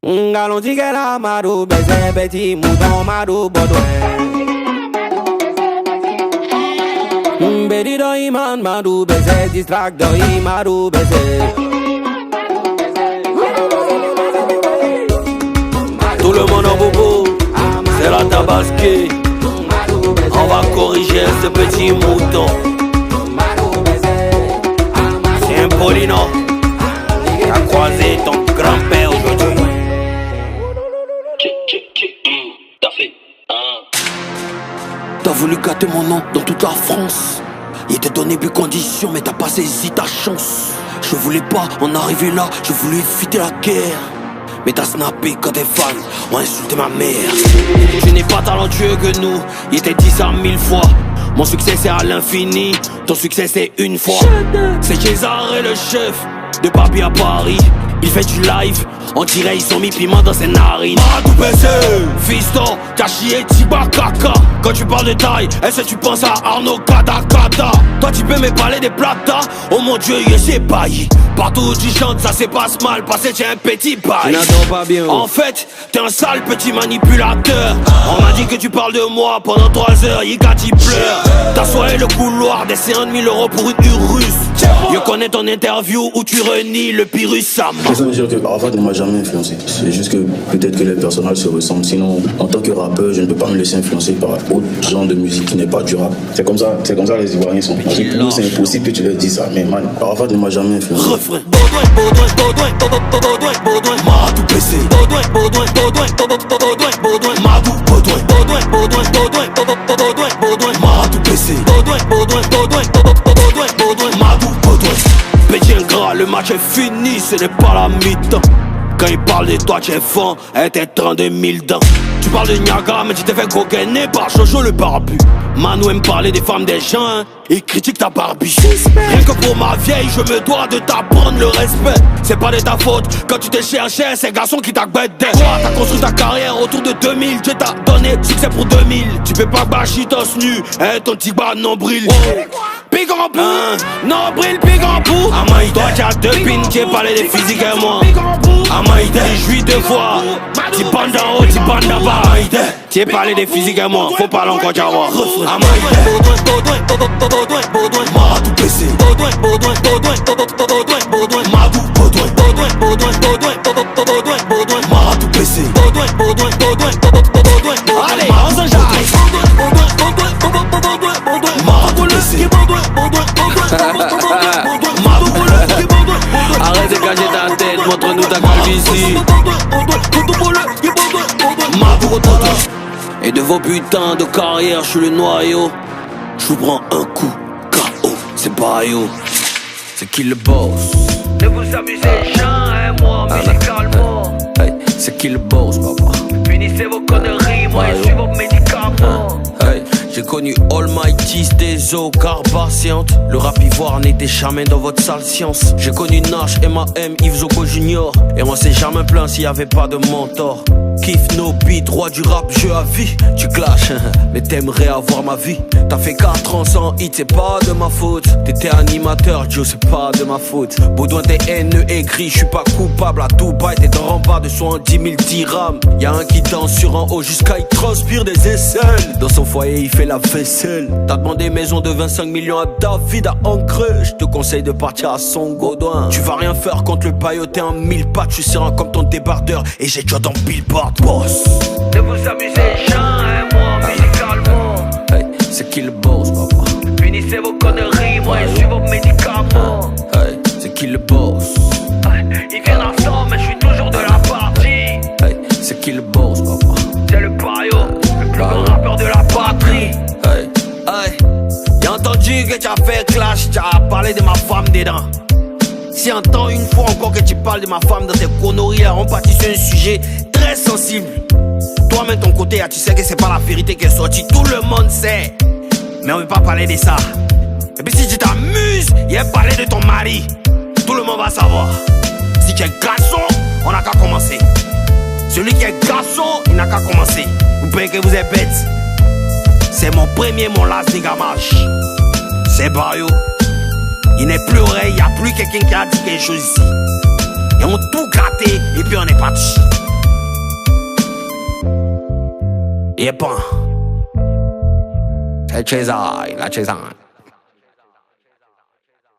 Galon tigela marou, baiser petit mouton marou Baudouin. Bedi do iman marou, baiser distract do imarou baiser. Tout le monde en bobo, c'est la tabasquée. On va corriger ce petit mouton. C'est un Paulino qui a croisé ton grand-père aujourd'hui. T'as fait T'as voulu gâter mon nom dans toute la France. Il t'a donné plus conditions mais t'as pas saisi ta chance. Je voulais pas en arriver là, je voulais éviter la guerre. Mais t'as snappé quand tes fans ont insulté ma mère. Tu n'es pas talentueux que nous, il était dit ça 1000 fois. Mon succès c'est à l'infini, ton succès c'est une fois. C'est César et le chef de Papi à Paris. Il fait du live, on dirait ils ont mis piment dans ses narines. Madou PC, fiston, t'as chié Tiba Kaka. Quand tu parles de taille, est-ce que tu penses à Arnaud Kadakada? Toi tu peux me parler des plata, oh mon dieu il s'est bailli. Partout où tu chantes ça se passe mal, parce que tu es un petit bail. Pas bien. En fait, t'es un sale petit manipulateur. On m'a dit que tu parles de moi pendant 3 heures, Yigati pleure. T'as soigné le couloir des 50 000 € pour une russe. Je connais ton interview où tu renies le Pyrrhus Sam. Ça veut dire que Arafat ne m'a jamais influencé. C'est juste que peut-être que les personnages se ressemblent. Sinon, en tant que rappeur, je ne peux pas me laisser influencer par autre genre de musique qui n'est pas du rap. C'est comme ça les Ivoiriens sont. Pour nous, c'est impossible que tu leur dises ça. Mais man, Arafat ne m'a jamais influencé. Refrain. Baudouin, Madou PC. Baudouin, Madou, Madou PC. Madou, Petit ingrat, le match est fini, ce n'est pas la mi-temps. Quand il parle de toi, tu es fan, et t'es 32 000 dents. Tu parles de Niagara, mais tu t'es fait coquiner par Jojo le barbu. Manu aime parler des femmes des gens, hein. Il critique ta Barbie. Rien que pour ma vieille, je me dois de t'apprendre le respect. C'est pas de ta faute, quand tu t'es cherché, c'est garçon qui t'a guetté. Toi, t'as construit ta carrière autour de 2000. Dieu t'a donné succès pour 2000. Tu peux pas bâcher torse nu, hein, ton petit bas nombril. Pig en bout, nombril, pig en bout. Amaï, toi tu as 2 pins, tu parlé des physiques et moi. Amaï, t'es jouis 2 fois. Tu bandes en haut, tu bandes en bas. Amaï, tu parlé des physiques et moi. Faut parler encore d'avoir. Amaï, Baudouin, Madou PC. Baudouin, Madou, Madou PC. Allez, on s'enjaille. Madou PC. Arrête de cacher ta tête, montre-nous ta calvitie. Et de vos putains de carrière, je suis le noyau. Je vous prends un coup, KO, c'est Bayo. C'est qui le boss? Ne vous amusez jamais, moi, musicalement. Hey, c'est qui le boss, papa? Finissez vos conneries, moi, je suis vos médicaments. Hey, j'ai connu Almighty, Stezo, Carbaciante. Le rap ivoire n'était jamais dans votre sale science. J'ai connu Nash, M.A.M, Yves Zogo Junior. Et on s'est jamais plaint s'il y avait pas de mentor. Kiff no beat, roi du rap, jeu à vie. Tu clashes, mais t'aimerais avoir ma vie. T'as fait 4 ans sans hit, c'est pas de ma faute. T'étais animateur, Joe, c'est pas de ma faute. Baudouin, t'es haineux et gris, je suis pas coupable à tout bail. T'es dans rempart de 70 000 dirhams. Y'a un qui danse sur un haut jusqu'à il transpire des aisselles. Dans son foyer, il fait la vaisselle. T'as demandé maison de 25 millions à David à Ancré. Je te conseille de partir à Songo. Tu vas rien faire contre le baillot, t'es un 1000 pattes. Je suis serein comme ton débardeur et j'ai déjà dans Billboard. Boss. Ne vous amusez jamais, moi, musicalement. Hey, c'est qui le boss, papa? Finissez vos conneries, moi, je suis vos médicaments. Hey, c'est qui le boss? Ils viennent ensemble, mais je suis toujours de la partie. Hey, c'est qui le boss, papa? C'est le Bayo, le plus grand rappeur de la patrie. Hey, hey, j'ai entendu que tu as fait clash, tu as parlé de ma femme dedans. Si entends une fois encore que tu parles de ma femme dans tes conneries, là, on partit sur un sujet très sensible. Toi-même, ton côté, tu sais que c'est pas la vérité qui est sortie. Tout le monde sait. Mais on veut pas parler de ça. Et puis si tu t'amuses, il a parlé de ton mari. Tout le monde va savoir. Si tu es garçon, on n'a qu'à commencer. Celui qui est garçon, il n'a qu'à commencer. Vous pensez que vous êtes bête? C'est mon premier, mon last niggamage. C'est Bayo. Il n'est plus vrai, il n'y a plus quelqu'un qui a dit quelque chose ici. Ils ont tout gratté et puis on est parti. Yep. La Cesai.